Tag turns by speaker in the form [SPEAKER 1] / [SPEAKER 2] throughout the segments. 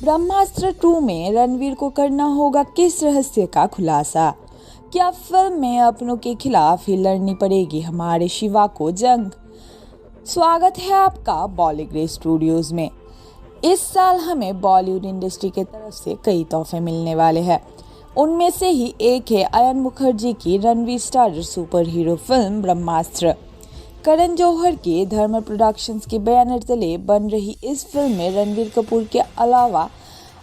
[SPEAKER 1] ब्रह्मास्त्र 2 में रणवीर को करना होगा किस रहस्य का खुलासा? क्या फिल्म में अपनों के खिलाफ ही लड़नी पड़ेगी हमारे शिवा को जंग? स्वागत है आपका बॉलीवुड स्टूडियोज में। इस साल हमें बॉलीवुड इंडस्ट्री की तरफ से कई तोहफे मिलने वाले हैं। उनमें से ही एक है अयन मुखर्जी की Ranveer starrer super hero film Brahmastra. Karan Johar के धर्म प्रोडक्शंस के बैनर तले बन रही इस फिल्म में रणवीर कपूर के अलावा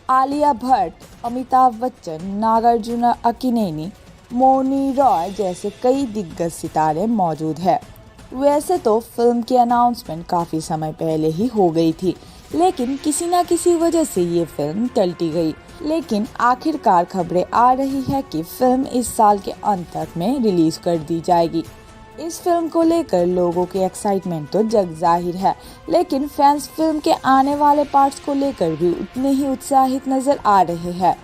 [SPEAKER 1] आलिया भट्ट, अमिताभ बच्चन, नागार्जुन अक्किनेनी, मौनी रॉय जैसे कई दिग्गज सितारे मौजूद हैं। वैसे तो फिल्म की अनाउंसमेंट काफ़ी समय पहले ही हो गई थी, लेकिन किसी न किसी वजह से ये फिल्म टलती गई। लेकिन आखिरकार खबरें आ रही है कि फिल्म इस साल के अंत तक में रिलीज कर दी जाएगी। इस फिल्म को लेकर लोगों की एक्साइटमेंट तो जग जाहिर है, लेकिन फैंस फिल्म के आने वाले पार्ट्स को लेकर भी उतने ही उत्साहित नजर आ रहे हैं।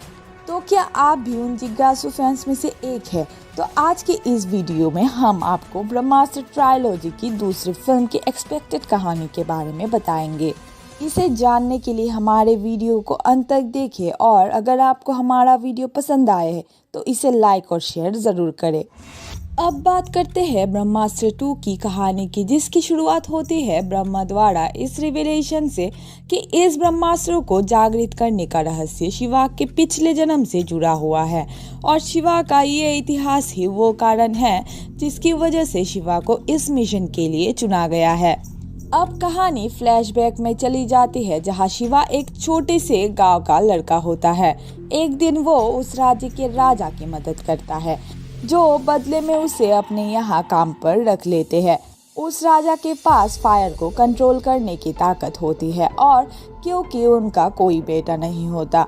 [SPEAKER 1] तो क्या आप भी उन जिज्ञासु फैंस में से एक है? तो आज के इस वीडियो में हम आपको ब्रह्मास्त्र ट्रायलॉजी की दूसरी फिल्म की एक्सपेक्टेड कहानी के बारे में बताएंगे। इसे जानने के लिए हमारे वीडियो को अंत तक देखें और अगर आपको हमारा वीडियो पसंद आए है तो इसे लाइक और शेयर ज़रूर करें। अब बात करते हैं ब्रह्मास्त्र 2 की कहानी की, जिसकी शुरुआत होती है ब्रह्मा द्वारा इस रिवेलेशन से कि इस ब्रह्मास्त्र को जागृत करने का रहस्य शिवा के पिछले जन्म से जुड़ा हुआ है और शिवा का ये इतिहास ही वो कारण है जिसकी वजह से शिवा को इस मिशन के लिए चुना गया है। अब कहानी फ्लैशबैक में चली जाती है, जहां शिवा एक छोटे से गांव का लड़का होता है। एक दिन वो उस राज्य के राजा की मदद करता है, जो बदले में उसे अपने यहाँ काम पर रख लेते हैं। उस राजा के पास फायर को कंट्रोल करने की ताकत होती है और क्योंकि उनका कोई बेटा नहीं होता,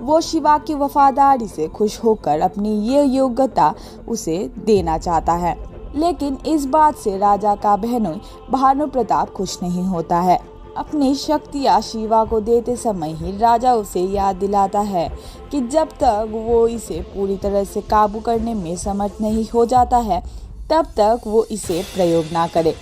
[SPEAKER 1] वो शिवा की वफादारी से खुश होकर अपनी ये योग्यता उसे देना चाहता है। लेकिन इस बात से राजा का बहनोई भानु प्रताप खुश नहीं होता है। अपनी शक्तियाँ शिवा को देते समय ही राजा उसे याद दिलाता है कि जब तक वो इसे पूरी तरह से काबू करने में समर्थ नहीं हो जाता है, तब तक वो इसे प्रयोग ना करे,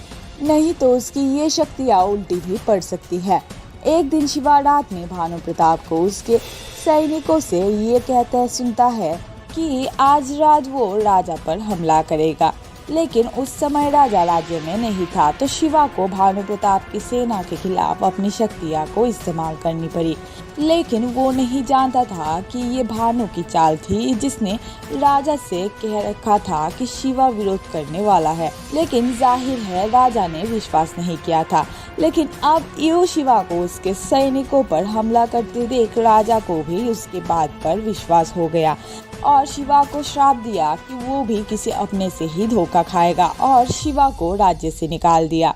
[SPEAKER 1] नहीं तो उसकी ये शक्तियाँ उल्टी भी पड़ सकती है। एक दिन शिवा रात में भानु प्रताप को उसके सैनिकों से ये कहते सुनता है कि आज रात वो राजा पर हमला करेगा, लेकिन उस समय राजा राज्य में नहीं था, तो शिवा को भानु प्रताप की सेना के खिलाफ अपनी शक्तियाँ को इस्तेमाल करनी पड़ी। लेकिन वो नहीं जानता था कि ये भानु की चाल थी, जिसने राजा से कह रखा था कि शिवा विरोध करने वाला है। लेकिन जाहिर है राजा ने विश्वास नहीं किया था। लेकिन अब यो शिवा को उसके सैनिकों पर हमला करते देख राजा को भी उसके बात पर विश्वास हो गया और शिवा को श्राप दिया कि वो भी किसी अपने से ही धोखा खाएगा और शिवा को राज्य से निकाल दिया।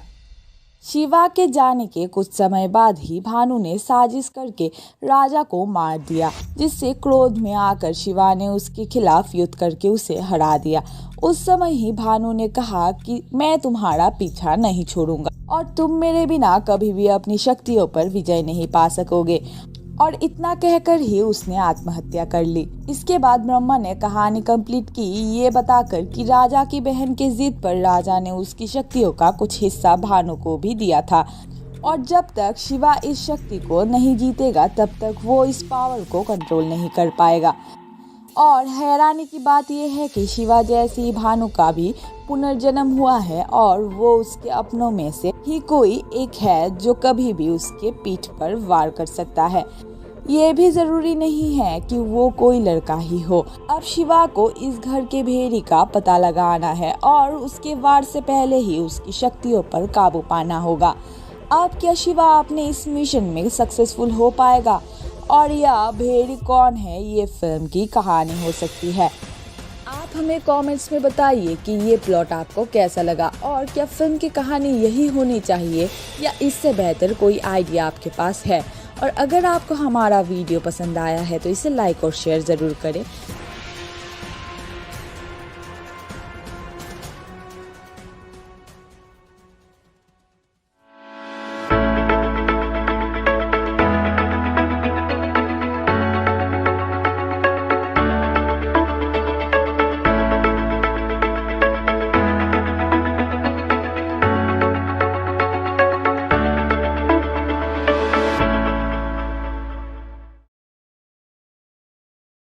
[SPEAKER 1] शिवा के जाने के कुछ समय बाद ही भानु ने साजिश करके राजा को मार दिया, जिससे क्रोध में आकर शिवा ने उसके खिलाफ युद्ध करके उसे हरा दिया। उस समय ही भानु ने कहा कि मैं तुम्हारा पीछा नहीं छोड़ूंगा और तुम मेरे बिना कभी भी अपनी शक्तियों पर विजय नहीं पा सकोगे। और इतना कहकर ही उसने आत्महत्या कर ली। इसके बाद ब्रह्मा ने कहानी कंप्लीट की, ये बताकर कि राजा की बहन के जिद पर राजा ने उसकी शक्तियों का कुछ हिस्सा भानु को भी दिया था और जब तक शिवा इस शक्ति को नहीं जीतेगा तब तक वो इस पावर को कंट्रोल नहीं कर पाएगा। और हैरानी की बात यह है कि शिवा जैसे ही भानु का भी पुनर्जन्म हुआ है और वो उसके अपनों में से ही कोई एक है जो कभी भी उसके पीठ पर वार कर सकता है। ये भी जरूरी नहीं है कि वो कोई लड़का ही हो। अब शिवा को इस घर के भेड़ी का पता लगाना है और उसके वार से पहले ही उसकी शक्तियों पर काबू पाना होगा। अब क्या शिवा अपने इस मिशन में सक्सेसफुल हो पाएगा और यह भेड़ी कौन है, ये फिल्म की कहानी हो सकती है। आप हमें कमेंट्स में बताइए कि ये प्लॉट आपको कैसा लगा और क्या फिल्म की कहानी यही होनी चाहिए या इससे बेहतर कोई आइडिया आपके पास है। और अगर आपको हमारा वीडियो पसंद आया है तो इसे लाइक और शेयर ज़रूर करें।